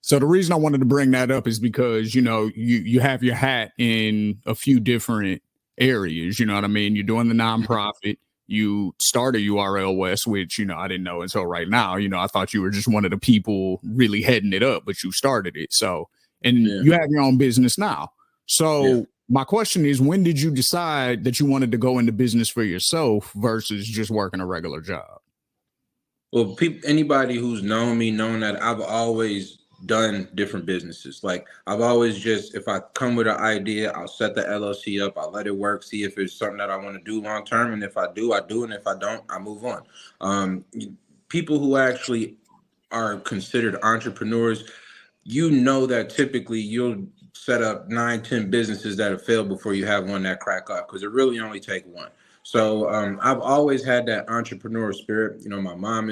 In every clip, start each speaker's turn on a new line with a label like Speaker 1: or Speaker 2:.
Speaker 1: So the reason I wanted to bring that up is because, you have your hat in a few different areas. You know what I mean? You're doing the nonprofit. You started URL West, which, I didn't know until right now. I thought you were just one of the people really heading it up, but you started it. So, and
Speaker 2: Yeah.
Speaker 1: you have your own business now. So
Speaker 2: Yeah.
Speaker 1: my question is, when did you decide that you wanted to go into business for yourself versus just working a regular job?
Speaker 2: Well, anybody who's known me, known that I've always done different businesses. Like I've always just, if I come with an idea, I'll set the LLC up, I'll let it work, see if it's something that I want to do long term, and if I do, I do, and if I don't, I move on. People who actually are considered entrepreneurs, that typically you'll set up 9, 10 businesses that have failed before you have one that crack up, because it really only take one. So I've always had that entrepreneurial spirit. My mom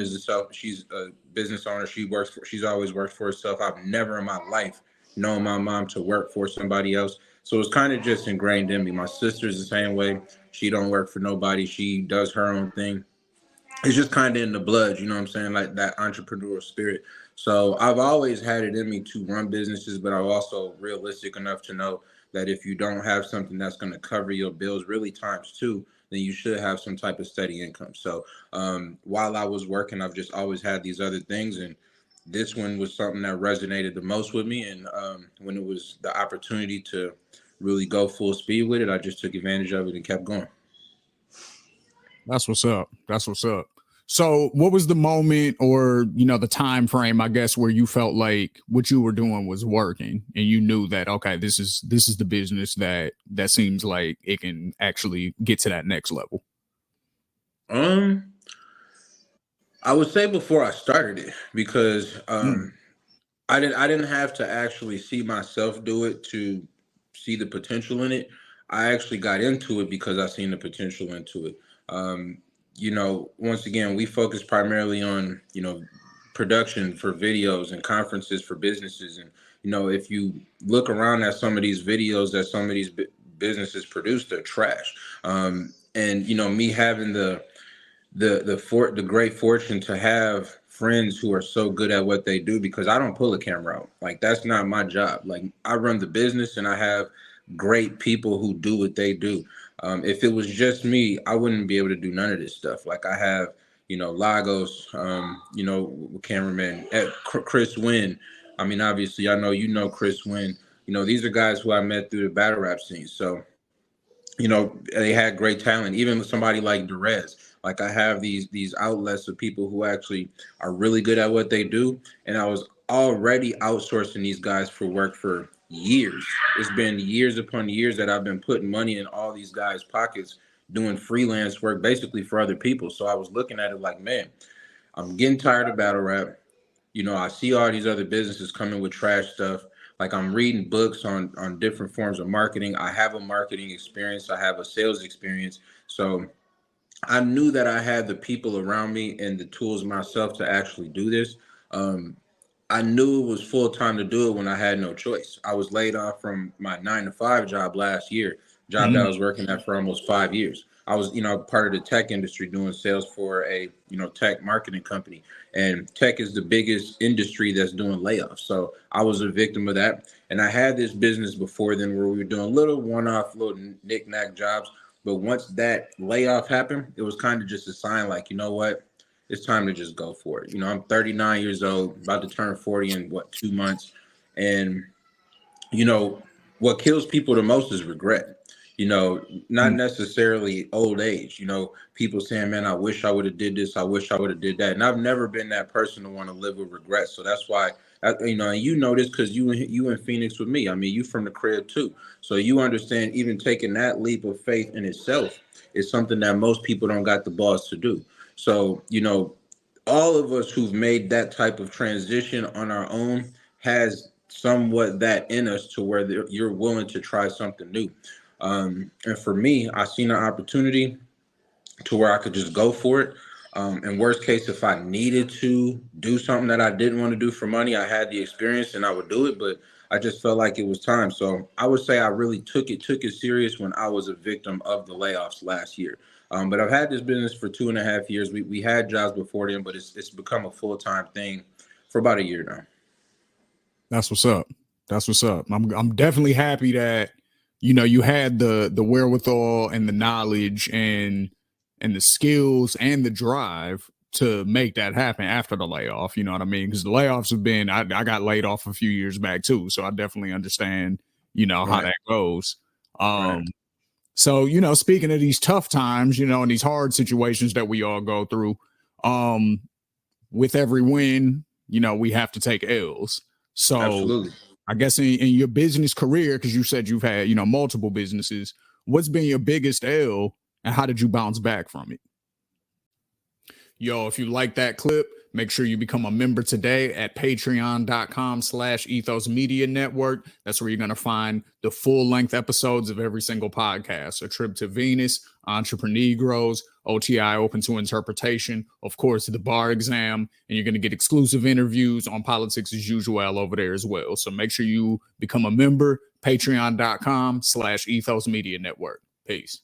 Speaker 2: she's a business owner. She's always worked for herself. I've never in my life known my mom to work for somebody else. So it's kind of just ingrained in me. My sister's the same way. She don't work for nobody. She does her own thing. It's just kind of in the blood, you know what I'm saying? Like that entrepreneurial spirit. So I've always had it in me to run businesses, but I'm also realistic enough to know that if you don't have something that's going to cover your bills, really times two, then you should have some type of steady income. So while I was working, I've just always had these other things. And this one was something that resonated the most with me. And when it was the opportunity to really go full speed with it, I just took advantage of it and kept going.
Speaker 1: That's what's up. That's what's up. So what was the moment or, the time frame, I guess, where you felt like what you were doing was working and you knew that, okay, this is the business that seems like it can actually get to that next level?
Speaker 2: I would say before I started it, because
Speaker 1: Mm.
Speaker 2: I didn't have to actually see myself do it to see the potential in it. I actually got into it because I seen the potential into it. Once again, we focus primarily on, production for videos and conferences for businesses. And, if you look around at some of these videos that some of these businesses produce, they're trash. And, me having the great fortune to have friends who are so good at what they do, because I don't pull a camera out. Like that's not my job. Like I run the business and I have great people who do what they do. If it was just me, I wouldn't be able to do none of this stuff. Like I have, Lagos, cameraman at Chris Wynn. I mean, obviously I know Chris Wynn. These are guys who I met through the battle rap scene. So they had great talent. Even with somebody like Derez, like I have these outlets of people who actually are really good at what they do, and I was already outsourcing these guys for work for years. It's been years upon years that I've been putting money in all these guys' pockets, doing freelance work basically for other people. So I was looking at it like, man, I'm getting tired of battle rap. I see all these other businesses coming with trash stuff. Like I'm reading books on different forms of marketing. I have a marketing experience. I have a sales experience. So I knew that I had the people around me and the tools myself to actually do this. I knew it was full time to do it when I had no choice. I was laid off from my 9 to 5 job last year, job that I was working at for almost 5 years. I was, part of the tech industry doing sales for a, tech marketing company. And tech is the biggest industry that's doing layoffs. So I was a victim of that. And I had this business before then where we were doing little one-off, little knick-knack jobs. But once that layoff happened, it was kind of just a sign like, you know what? It's time to just go for it. I'm 39 years old, about to turn 40 in 2 months. And, what kills people the most is regret. Not necessarily old age, people saying, man, I wish I would have did this. I wish I would have did that. And I've never been that person to want to live with regret. So that's why, this because you in Phoenix with me. I mean, you from the crib too. So you understand even taking that leap of faith in itself is something that most people don't got the balls to do. So, all of us who've made that type of transition on our own has somewhat that in us to where you're willing to try something new. And for me, I seen an opportunity to where I could just go for it. And worst case, if I needed to do something that I didn't want to do for money, I had the experience and I would do it, but I just felt like it was time. So I would say I really took it serious when I was a victim of the layoffs last year. But I've had this business for 2.5 years. We had jobs before then, but it's become a full-time thing for about a year now.
Speaker 1: That's what's up. That's what's up. I'm definitely happy that you had the wherewithal and the knowledge and the skills and the drive to make that happen after the layoff. You know what I mean? Because the layoffs have been I got laid off a few years back too, so I definitely understand how
Speaker 2: Right.
Speaker 1: that goes.
Speaker 2: Right.
Speaker 1: So speaking of these tough times, and these hard situations that we all go through, um, with every win, we have to take L's. So
Speaker 2: Absolutely.
Speaker 1: I guess in your business career, because you said you've had, multiple businesses, what's been your biggest L and how did you bounce back from it? Yo, if you like that clip, make sure you become a member today at patreon.com/ethos media network. That's where you're going to find the full length episodes of every single podcast, A Trip to Venus, Entreprenegros, OTI Open to Interpretation, of course, the bar exam, and you're going to get exclusive interviews on politics as usual over there as well. So make sure you become a member, patreon.com/ethos media network. Peace.